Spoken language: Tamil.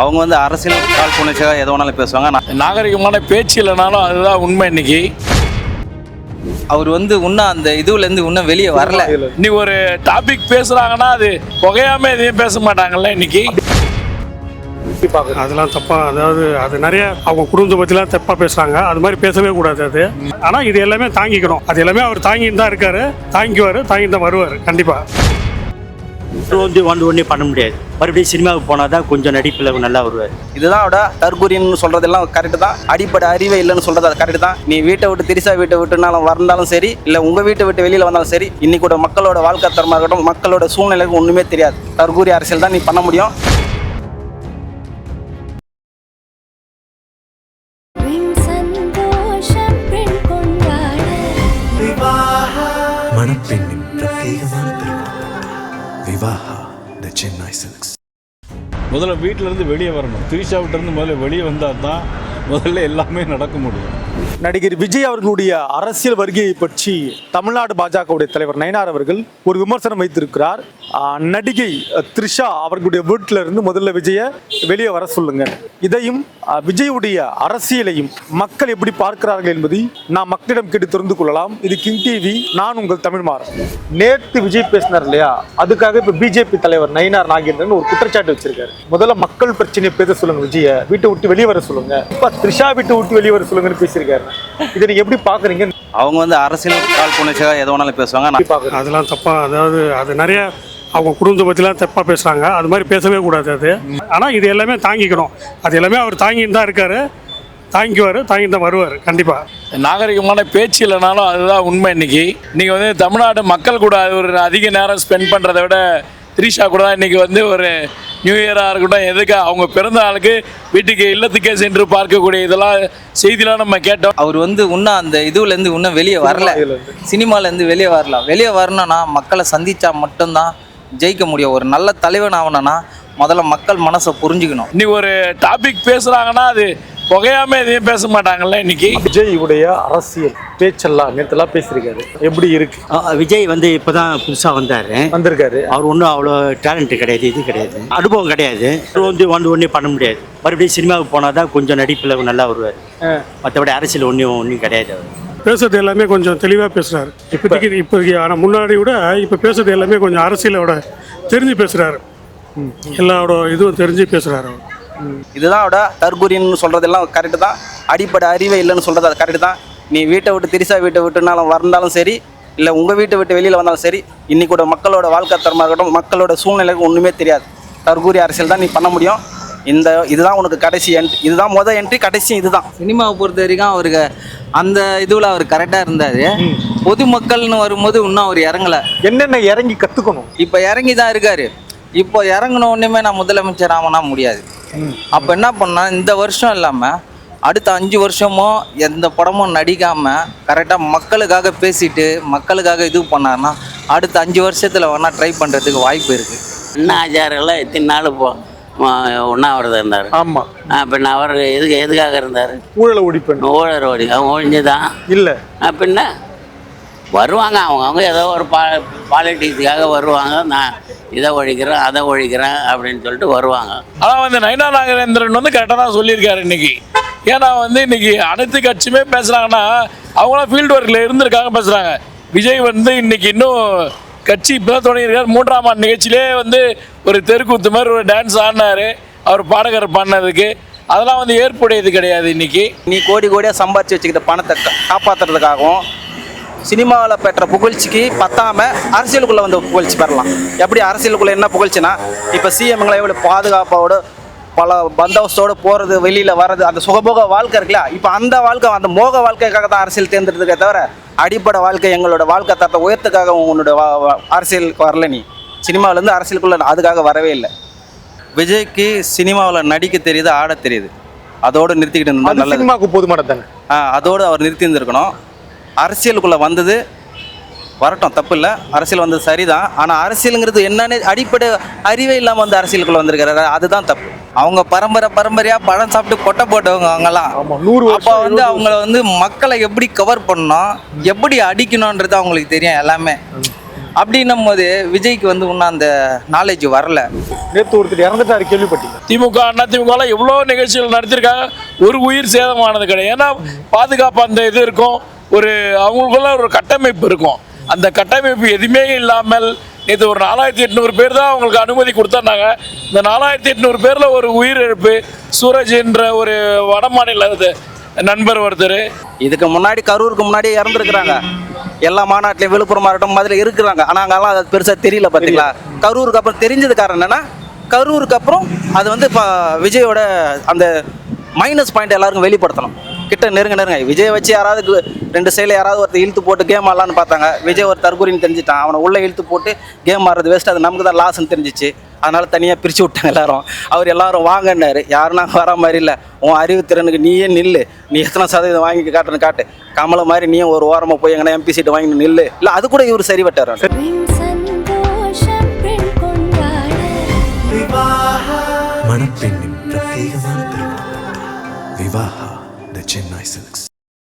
அவங்க வந்து அரசியல் காழ்ப்புணர்ச்சியாக எது வேணாலும் பேசுவாங்க. நாகரிகமான பேச்சு இல்லைனாலும் அதுதான் உண்மை. இன்னைக்கு அவர் வந்து இன்னும் அந்த இதுலேருந்து இன்னும் வெளியே வரல. இன்னைக்கு ஒரு டாபிக் பேசுறாங்கன்னா அது புகையாம எதையும் பேச மாட்டாங்கல்ல இன்னைக்கு. அதெல்லாம் தப்பா, அதாவது அது நிறைய அவங்க குடும்பத்தை பற்றிலாம் தப்பா பேசுறாங்க. அது மாதிரி பேசவே கூடாது அது. ஆனால் இது எல்லாமே தாங்கிக்கணும். அது எல்லாமே அவர் தாங்கிட்டு தான் இருக்காரு, தாங்கிக்குவார், தாங்கிட்டு தான் வருவார் கண்டிப்பாக. ஒன்றே பண்ண முடியாது. மறுபடியும் சினிமாவுக்கு போனால் தான் கொஞ்சம் நடிப்பில் நல்லா வருவார். இதுதான் அவட தற்கூரின்னு சொல்கிறதெல்லாம் கரெக்டு தான். அடிப்படை அறிவே இல்லைன்னு சொல்கிறது அது கரெக்டு தான். நீ வீட்டை விட்டு திரிசா வீட்டை விட்டுனாலும் வந்தாலும் சரி, இல்லை உங்கள் வீட்டை விட்டு வெளியில் வந்தாலும் சரி, இன்னைக்கூட மக்களோட வாழ்க்கை தரமாக இருக்கட்டும், மக்களோட சூழ்நிலைக்கு ஒன்றுமே தெரியாது. தற்கூரி அரசியல் தான் நீ பண்ண முடியும். மணப்பெண்ணின் பிரத்யேகமான திருமணம் விவாஹா தி சென்னை சில்க்ஸ். முதல்ல வீட்டிலேருந்து வெளியே வரணும். திரிஷா விட்டுருந்து முதல்ல வெளியே வந்தால் தான் முதல்ல எல்லாமே நடக்க முடியும். நடிகர் விஜய் அவர்களுடைய அரசியல் வருகையை பற்றி தமிழ்நாடு பாஜகவுடைய தலைவர் நயினார் அவர்கள் ஒரு விமர்சனம் வைத்திருக்கிறார். நடிகை த்ரிஷா அவர்களுடைய வீட்டில இருந்து முதல்ல விஜயை வெளியே வர சொல்லுங்க. இதையும் விஜயுடைய அரசியலையும் மக்கள் எப்படி பார்க்கிறார்கள் என்பதை நாம் மக்களிடம் கேட்டு தெரிந்து கொள்ளலாம். இது கிங் டிவி, நான் உங்கள் தமிழ்மாறன். நேற்று விஜய் பேசினார் இல்லையா, அதுக்காக இப்ப பிஜேபி தலைவர் நயினார் நாகேந்திரன் ஒரு குற்றச்சாட்டு வச்சிருக்காரு. முதல்ல மக்கள் பிரச்சனையை பேச சொல்லுங்க, விஜயை வீட்டை விட்டு வெளியே வர சொல்லுங்க, இப்ப த்ரிஷா வீட்டை விட்டு வெளியே வர சொல்லுங்கன்னு பேசியிருக்காரு. இதை நீங்க எப்படி பாக்குறீங்க? அவங்க வந்து அரசியல் காழ்ப்புணர்ச்சியாக எது வேணாலும் பேசுவாங்க. அதெல்லாம் தப்பா, அதாவது அது நிறைய அவங்க குடும்பத்தை பற்றிலாம் தப்பா பேசுறாங்க. அது மாதிரி பேசவே கூடாது அது. ஆனால் இது எல்லாமே தாங்கிக்கணும். அது எல்லாமே அவர் தாங்கிட்டு தான் இருக்காரு, தாங்கிக்குவார், தாங்கிட்டு தான் வருவார் கண்டிப்பாக. நாகரிகமான பேச்சு இல்லைனாலும் அதுதான் உண்மை. இன்னைக்கு நீங்கள் வந்து தமிழ்நாடு மக்கள் கூட ஒரு அதிக நேரம் ஸ்பெண்ட் பண்ணுறதை விட த்ரிஷா கூட தான் இன்றைக்கி வந்து ஒரு நியூ இயராக இருக்கட்டும், எதுக்கு அவங்க பிறந்த நாளுக்கு வீட்டுக்கு இல்லத்துக்கே சென்று பார்க்கக்கூடிய இதெல்லாம் செய்திலாம் நம்ம கேட்டோம். அவர் வந்து இன்னும் அந்த இதுலேருந்து இன்னும் வெளியே வரல, சினிமாலேருந்து வெளியே வரலாம். வெளியே வரணும்னா மக்களை சந்தித்தா மட்டும்தான் ஜெயிக்க முடியும். ஒரு நல்ல தலைவன் ஆகணும்னா முதல்ல மக்கள் மனசை புரிஞ்சுக்கணும். இன்னைக்கு ஒரு டாபிக் பேசுகிறாங்கன்னா அது புகையாம எதையும் பேச மாட்டாங்கல்ல இன்னைக்கு. விஜயுடைய அரசியல் பேச்செல்லாம் நேற்றுலாம் பேசியிருக்காரு, எப்படி இருக்கு? விஜய் வந்து இப்போ தான் புதுசாக வந்திருக்காரு. அவர் ஒன்றும் அவ்வளோ டேலண்ட் கிடையாது, இது கிடையாது, அனுபவம் கிடையாது. ஒன்றே பண்ண முடியாது. மறுபடியும் சினிமாவுக்கு போனால் தான் கொஞ்சம் நடிப்பில் நல்லா வருவார். மற்றபடி அரசியல் ஒன்றும் கிடையாது. அவர் பேசுறது எல்லாமே கொஞ்சம் தெளிவாக பேசுகிறாரு இப்போதைக்கு. ஆனால் முன்னாடி விட இப்போ பேசுறது எல்லாமே கொஞ்சம் அரசியலோட தெரிஞ்சு பேசுகிறாரு. எல்லாரோட இதுவும் தெரிஞ்சு பேசுகிறாரு. இதுதான் அவட தற்கூரின்னு சொல்கிறதெல்லாம் கரெக்டு தான். அடிப்படை அறிவே இல்லைன்னு சொல்கிறது அது கரெக்டு தான். நீ வீட்டை விட்டு திரிசா வீட்டை விட்டுனாலும் வந்தாலும் சரி, இல்லை உங்கள் வீட்டை விட்டு வெளியில் வந்தாலும் சரி, இன்னைக்கூட மக்களோட வாழ்க்கை தரமாக இருக்கட்டும், மக்களோட சூழ்நிலைக்கு ஒன்றுமே தெரியாது. தற்கூரி அரசியல் தான் நீ பண்ண முடியும். இதுதான் உனக்கு கடைசி என்ட்ரி, இதுதான் மொதல் என்ட்ரி, கடைசி இதுதான். சினிமாவை பொறுத்த வரைக்கும் அவருக்கு அந்த இதுவில் அவர் கரெக்டாக இருந்தார். பொதுமக்கள்னு வரும்போது இன்னும் அவர் இறங்கலை. என்னென்ன இறங்கி கற்றுக்கணும்? இப்போ இறங்கி தான் இருக்காரு. இப்போ இறங்கின ஒன்றுமே நான் முதலமைச்சர் ஆகணும்னா முடியாது. அப்போ என்ன பண்ணால் இந்த வருஷம் இல்லாமல் அடுத்த 5 வருஷமும் எந்த படமும் நடிக்காமல் கரெக்டாக மக்களுக்காக பேசிட்டு மக்களுக்காக இது பண்ணார்னா அடுத்த 5 வருஷத்தில் வேணால் ட்ரை பண்ணுறதுக்கு வாய்ப்பு இருக்குது. அண்ணா ஆச்சாரெல்லாம் எத்தனை நாள் ஒன்றாவது இருந்தார். ஆமாம். பின்ன அவர் எதுக்காக இருந்தார்? ஊழலை ஒழிப்பேன். ஊழல் அவங்க ஒழிஞ்சுதான் இல்லை. பின்ன வருவாங்க, அவங்க ஏதோ ஒரு பாலிட்டிக்ஸுக்காக வருவாங்க. நான் இதை ஒழிக்கிறேன் அதை ஒழிக்கிறேன் அப்படின்னு சொல்லிட்டு வருவாங்க. ஆனால் வந்து நயினார் நாகேந்திரன் வந்து கரெக்டாக தான் சொல்லியிருக்காரு இன்னைக்கு. ஏன்னா வந்து இன்னைக்கு அனைத்து கட்சியுமே பேசுகிறாங்கன்னா அவங்களாம் ஃபீல்டு ஒர்க்கில் இருந்திருக்காங்க பேசுகிறாங்க. விஜய் வந்து இன்னைக்கு இன்னும் கட்சி இப்போ தான் தொடங்கியிருக்காரு. 3ஆம் ஆண்டு நிகழ்ச்சியிலே வந்து ஒரு தெருக்கூத்து மாதிரி ஒரு டான்ஸ் ஆடினார் அவர் பாடகர் பண்ணதுக்கு. அதெல்லாம் வந்து ஏற்புடையது கிடையாது. இன்னைக்கு நீ கோடியாக சம்பாதிச்சு வச்சுக்கிட்ட பணத்தை காப்பாற்றுறதுக்காகவும் சினிமாவில் பெற்ற புகழ்ச்சிக்கு பத்தாமல் அரசியலுக்குள்ளே வந்து புகழ்ச்சி பெறலாம். எப்படி அரசியலுக்குள்ளே என்ன புகழ்ச்சினா, இப்போ சிஎம்களை எவ்வளோ பாதுகாப்போடு பல பந்தோபஸ்தோடு போகிறது, வெளியில் வர்றது, அந்த சுகபோக வாழ்க்கை இருக்குல்ல, இப்போ அந்த வாழ்க்கை அந்த மோக வாழ்க்கைக்காக தான் அரசியல் தேர்ந்தெடுத்துக்கே தவிர அடிப்படை வாழ்க்கை எங்களோட வாழ்க்கை தரத்தை உயர்த்துக்காக உன்னோட அரசியலுக்கு வரல. நீ சினிமாவிலேருந்து அரசியலுக்குள்ளே அதுக்காக வரவே இல்லை. விஜய்க்கு சினிமாவில் நடிக்க தெரியுது, ஆட தெரியுது, அதோடு நிறுத்திக்கிட்டு இருந்தால் நல்லது. சினிமாவுக்கு போதுமானதானே? அதோடு அவர் நிறுத்தி இருந்திருக்கணும். அரசியலுக்குள்ளே வந்தது வரட்டும், தப்பு இல்லை, அரசியல் வந்தது சரிதான். ஆனால் அரசியலுங்கிறது என்னன்னு அடிப்படை அறிவே இல்லாமல் வந்து அரசியலுக்குள்ளே வந்திருக்கிறாரு, அதுதான் தப்பு. அவங்க பரம்பரையாக பழம் சாப்பிட்டு கொட்டை போட்டவங்க அவங்கெல்லாம். அப்போ வந்து அவங்கள வந்து மக்களை எப்படி கவர் பண்ணணும், எப்படி அடிக்கணுன்றது அவங்களுக்கு தெரியும் எல்லாமே. அப்படின்னும் போது விஜய்க்கு வந்து இன்னும் அந்த நாலேஜ் வரல. நேற்று ஒருத்தர் இறந்துட்டாரு, கேள்விப்பட்டீங்க? திமுக அண்ணா திமுகலாம் எவ்வளோ நிகழ்ச்சிகள் நடத்திருக்காங்க, ஒரு உயிர் சேதமானது கிடையாது. ஏன்னா பாதுகாப்பு அந்த இது இருக்கும், ஒரு அவங்களுக்குள்ள ஒரு கட்டமைப்பு இருக்கும். அந்த கட்டமைப்பு எதுவுமே இல்லாமல் நேற்று ஒரு 4800 பேர் தான் அவங்களுக்கு அனுமதி கொடுத்தாங்க. இந்த 4800 பேரில் ஒரு உயிரிழப்பு. சூரஜ் என்ற ஒரு வடமாநில நண்பர் ஒருத்தர் இதுக்கு முன்னாடி கரூருக்கு முன்னாடி இறந்துருக்குறாங்க. எல்லா மாநாட்டிலையும் விழுப்புரம் மாவட்டம் மாதிரி இருக்கிறாங்க. ஆனால் அங்கெல்லாம் அது பெருசாக தெரியல. பார்த்தீங்களா, கரூருக்கு அப்புறம் தெரிஞ்சது காரணம் என்னன்னா, கரூருக்கு அப்புறம் அது வந்து இப்போ விஜயோட அந்த மைனஸ் பாயிண்ட் எல்லாருக்கும் வெளிப்படுத்தணும். கிட்ட நெருங்க விஜய் வச்சு யாராவது 2 சைடில் யாராவது ஒருத்தர் இழுத்து போட்டு கேம் ஆடலான்னு பார்த்தாங்க. விஜய் ஒரு தற்கொலைன்னு தெரிஞ்சுட்டான். அவனை உள்ளே இழுத்து போட்டு கேம் ஆடுறது வேஸ்ட், அது நமக்கு தான் லாஸ்ன்னு தெரிஞ்சிச்சு. அதனால தனியாக பிரித்து விட்டாங்க எல்லாரும். அவர் எல்லாரும் வாங்கினாரு. யாரும் நாங்கள் வர மாதிரி இல்லை, உன் அறிவுத்திறனுக்கு நீயே நில்லு, நீ எத்தனை சதவீதம் வாங்கி காட்டுன்னு காட்டு, கமலை மாதிரி நீயும் ஒரு ஓரமாக போய் எங்கன்னா MP சீட்டு வாங்கி நில்லு. இல்லை அது கூட இவர் சரி பட்டார். மணப்பெண்ணின் பிரத்யேகமான திருமணம் விவாஹா தி சென்னை சில்க்ஸ்.